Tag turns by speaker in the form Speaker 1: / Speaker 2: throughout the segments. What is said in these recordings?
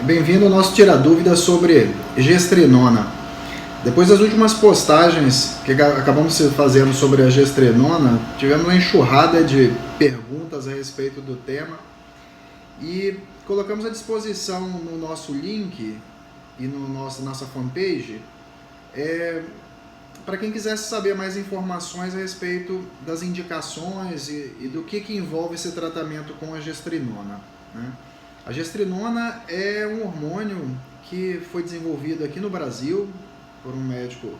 Speaker 1: Bem-vindo ao nosso Tira Dúvidas sobre gestrinona. Depois das últimas postagens que acabamos fazendo sobre a gestrinona, tivemos uma enxurrada de perguntas a respeito do tema e colocamos à disposição no nosso link e no nossa fanpage para quem quisesse saber mais informações a respeito das indicações e do que envolve esse tratamento com a gestrinona, né? A gestrinona é um hormônio que foi desenvolvido aqui no Brasil por um médico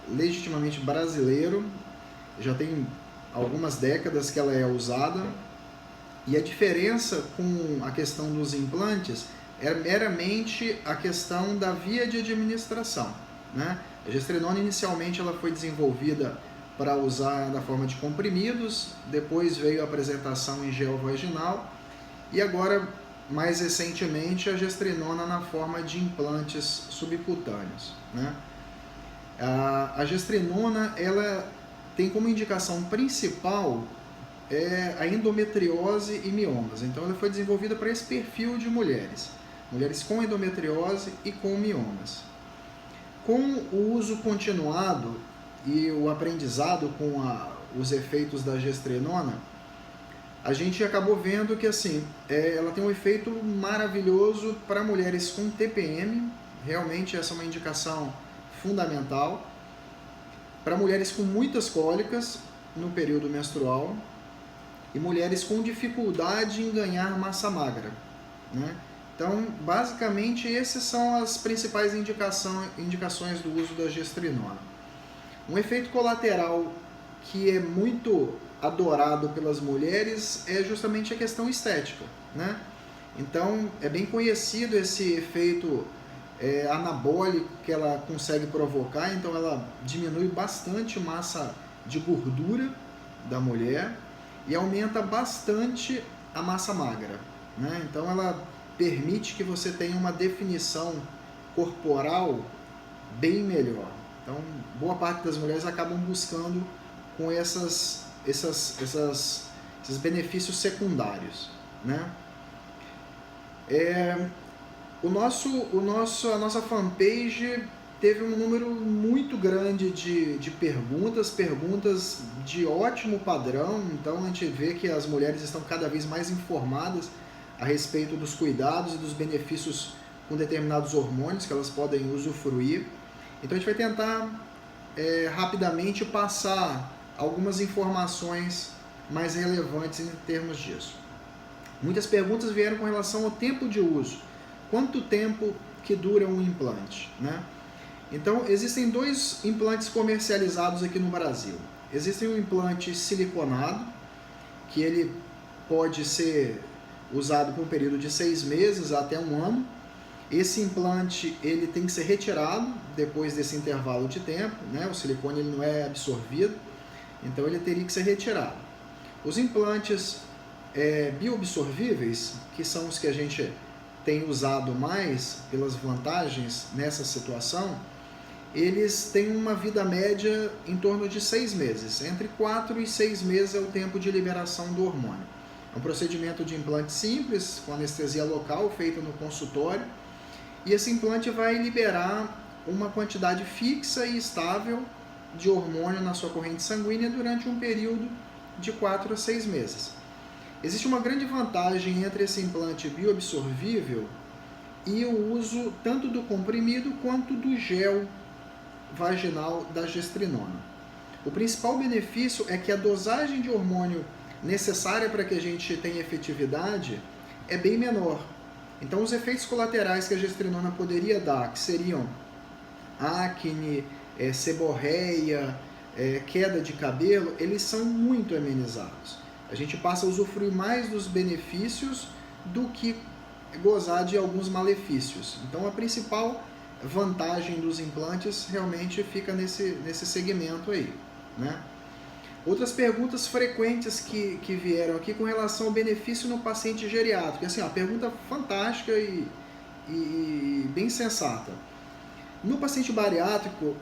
Speaker 1: legitimamente brasileiro. Já tem algumas décadas que ela é usada. E a diferença com a questão dos implantes é meramente a questão da via de administração, né? A gestrinona inicialmente ela foi desenvolvida para usar na forma de comprimidos, depois veio a apresentação em gel vaginal e agora, mais recentemente, a gestrinona na forma de implantes subcutâneos, né? A gestrinona ela tem como indicação principal a endometriose e miomas. Então ela foi desenvolvida para esse perfil de mulheres com endometriose e com miomas. Com o uso continuado e o aprendizado com os efeitos da gestrinona, a gente acabou vendo que assim, ela tem um efeito maravilhoso para mulheres com TPM, realmente essa é uma indicação fundamental, para mulheres com muitas cólicas no período menstrual e mulheres com dificuldade em ganhar massa magra, né? Então, basicamente, essas são as principais indicações do uso da gestrinona. Um efeito colateral que é muito adorado pelas mulheres é justamente a questão estética, né? Então, é bem conhecido esse efeito anabólico que ela consegue provocar. Então, ela diminui bastante massa de gordura da mulher e aumenta bastante a massa magra, né? Então, ela permite que você tenha uma definição corporal bem melhor. Então, boa parte das mulheres acabam buscando com esses benefícios secundários, né? A nossa fanpage teve um número muito grande de perguntas de ótimo padrão. Então a gente vê que as mulheres estão cada vez mais informadas a respeito dos cuidados e dos benefícios com determinados hormônios que elas podem usufruir. Então a gente vai tentar rapidamente passar algumas informações mais relevantes em termos disso. Muitas perguntas vieram com relação ao tempo de uso. Quanto tempo que dura um implante, né? Então, existem dois implantes comercializados aqui no Brasil. Existe um implante siliconado, que ele pode ser usado por um período de 6 meses até 1 ano. Esse implante ele tem que ser retirado depois desse intervalo de tempo, né? O silicone ele não é absorvido, então ele teria que ser retirado. Os implantes bioabsorvíveis, que são os que a gente tem usado mais pelas vantagens nessa situação, eles têm uma vida média em torno de 6 meses. Entre 4 e 6 meses é o tempo de liberação do hormônio. É um procedimento de implante simples, com anestesia local, feito no consultório, e esse implante vai liberar uma quantidade fixa e estável de hormônio na sua corrente sanguínea durante um período de 4 a 6 meses. Existe uma grande vantagem entre esse implante bioabsorvível e o uso tanto do comprimido quanto do gel vaginal da gestrinona. O principal benefício é que a dosagem de hormônio necessária para que a gente tenha efetividade é bem menor. Então os efeitos colaterais que a gestrinona poderia dar, que seriam acne, seborreia, queda de cabelo, eles são muito amenizados. A gente passa a usufruir mais dos benefícios do que gozar de alguns malefícios. Então a principal vantagem dos implantes realmente fica nesse segmento aí, né? Outras perguntas frequentes que vieram aqui com relação ao benefício no paciente geriátrico. Assim, uma pergunta fantástica e bem sensata. No paciente bariátrico,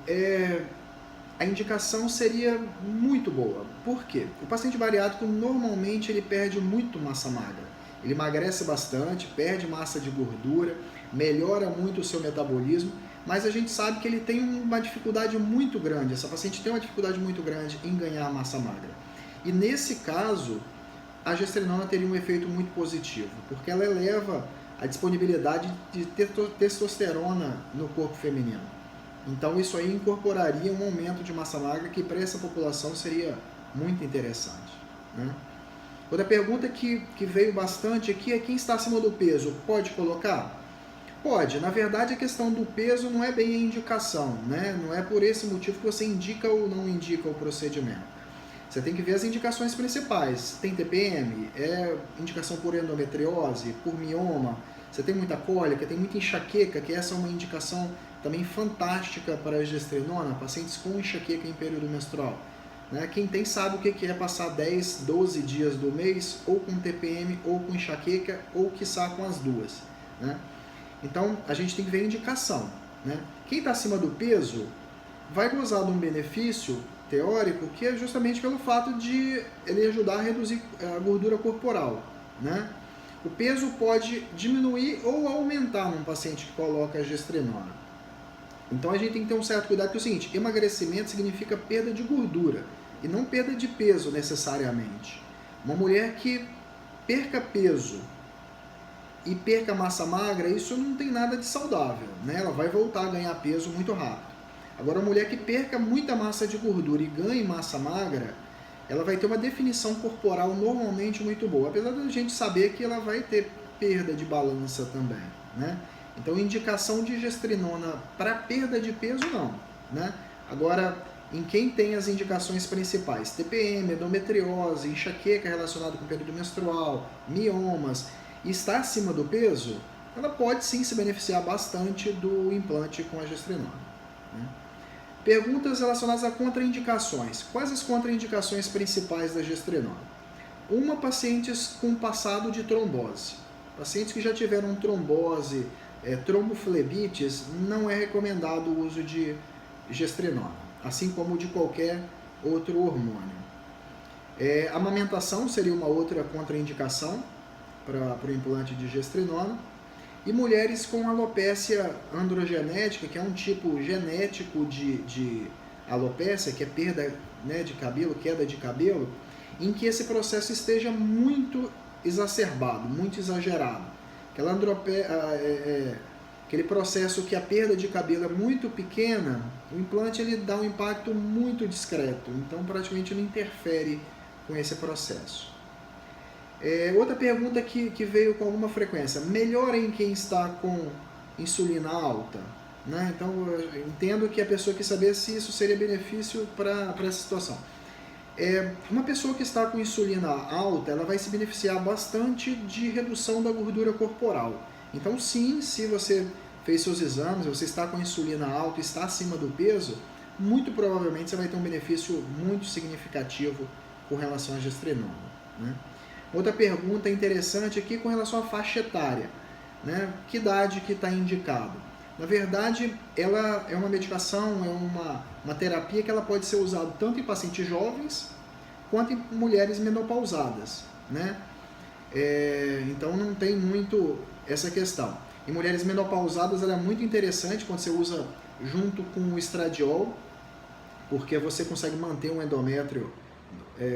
Speaker 1: a indicação seria muito boa. Por quê? O paciente bariátrico normalmente ele perde muito massa magra. Ele emagrece bastante, perde massa de gordura, melhora muito o seu metabolismo, mas a gente sabe que ele tem uma dificuldade muito grande, essa paciente tem uma dificuldade muito grande em ganhar massa magra. E nesse caso, a gestrinona teria um efeito muito positivo, porque ela eleva a disponibilidade de testosterona no corpo feminino. Então isso aí incorporaria um aumento de massa magra que para essa população seria muito interessante, né? Outra pergunta que veio bastante aqui é: quem está acima do peso pode colocar? Pode. Na verdade, a questão do peso não é bem a indicação, né? Não é por esse motivo que você indica ou não indica o procedimento. Você tem que ver as indicações principais. Tem TPM, é indicação por endometriose, por mioma, você tem muita cólica, tem muita enxaqueca, que essa é uma indicação também fantástica para a gestrinona, pacientes com enxaqueca em período menstrual. Né? Quem tem sabe o que é passar 10, 12 dias do mês ou com TPM, ou com enxaqueca, ou quiçá com as duas, né? Então, a gente tem que ver a indicação, né? Quem está acima do peso vai gozar de um benefício teórico que é justamente pelo fato de ele ajudar a reduzir a gordura corporal, né? O peso pode diminuir ou aumentar num paciente que coloca a gestrinona. Então, a gente tem que ter um certo cuidado, que é o seguinte: emagrecimento significa perda de gordura e não perda de peso necessariamente. Uma mulher que perca peso e perca massa magra, isso não tem nada de saudável, né? Ela vai voltar a ganhar peso muito rápido. Agora, a mulher que perca muita massa de gordura e ganhe massa magra, ela vai ter uma definição corporal normalmente muito boa, apesar da gente saber que ela vai ter perda de balança também, né? Então, indicação de gestrinona para perda de peso, não, né? Agora, em quem tem as indicações principais, TPM, endometriose, enxaqueca relacionada com o período menstrual, miomas, e está acima do peso, ela pode sim se beneficiar bastante do implante com a gestrinona, né? Perguntas relacionadas a contraindicações. Quais as contraindicações principais da gestrinona? Uma, pacientes com passado de trombose. Pacientes que já tiveram trombose, tromboflebites, não é recomendado o uso de gestrinona, assim como de qualquer outro hormônio. Amamentação seria uma outra contraindicação para o implante de gestrinona. E mulheres com alopécia androgenética, que é um tipo genético de alopécia, que é perda, né, de cabelo, queda de cabelo, em que esse processo esteja muito exacerbado, muito exagerado. Aquele processo que a perda de cabelo é muito pequena, o implante ele dá um impacto muito discreto, então praticamente não interfere com esse processo. Outra pergunta que veio com alguma frequência: melhora em quem está com insulina alta? Né? Então, eu entendo que a pessoa quer saber se isso seria benefício para essa situação. Uma pessoa que está com insulina alta, ela vai se beneficiar bastante de redução da gordura corporal. Então, sim, se você fez seus exames, você está com insulina alta e está acima do peso, muito provavelmente você vai ter um benefício muito significativo com relação à gestrinona, né? Outra pergunta interessante aqui com relação à faixa etária, né? Que idade que está indicado? Na verdade, ela é uma medicação, é uma terapia que ela pode ser usada tanto em pacientes jovens quanto em mulheres menopausadas, né? Então não tem muito essa questão. Em mulheres menopausadas ela é muito interessante quando você usa junto com o estradiol, porque você consegue manter um endométrio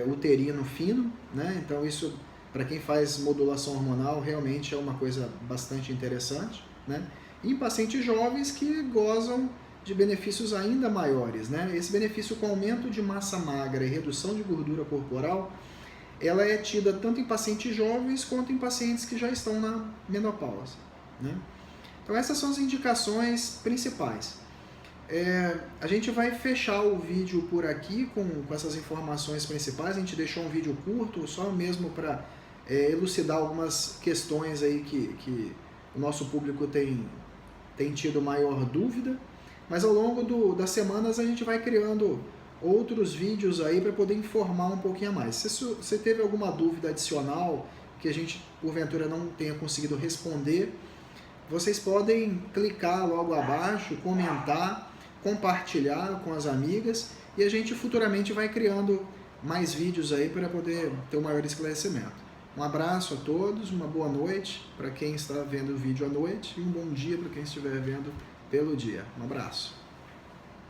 Speaker 1: uterino fino, né? Então isso, para quem faz modulação hormonal, realmente é uma coisa bastante interessante, né? E em pacientes jovens que gozam de benefícios ainda maiores, né? Esse benefício com aumento de massa magra e redução de gordura corporal, ela é tida tanto em pacientes jovens quanto em pacientes que já estão na menopausa, né? Então essas são as indicações principais. A gente vai fechar o vídeo por aqui com essas informações principais. A gente deixou um vídeo curto, só mesmo para elucidar algumas questões aí que o nosso público tem tido maior dúvida, mas ao longo das semanas a gente vai criando outros vídeos aí para poder informar um pouquinho a mais. Se você teve alguma dúvida adicional que a gente porventura não tenha conseguido responder, vocês podem clicar logo abaixo, comentar, compartilhar com as amigas, e a gente futuramente vai criando mais vídeos aí para poder ter um maior esclarecimento. Um abraço a todos, uma boa noite para quem está vendo o vídeo à noite e um bom dia para quem estiver vendo pelo dia. Um abraço.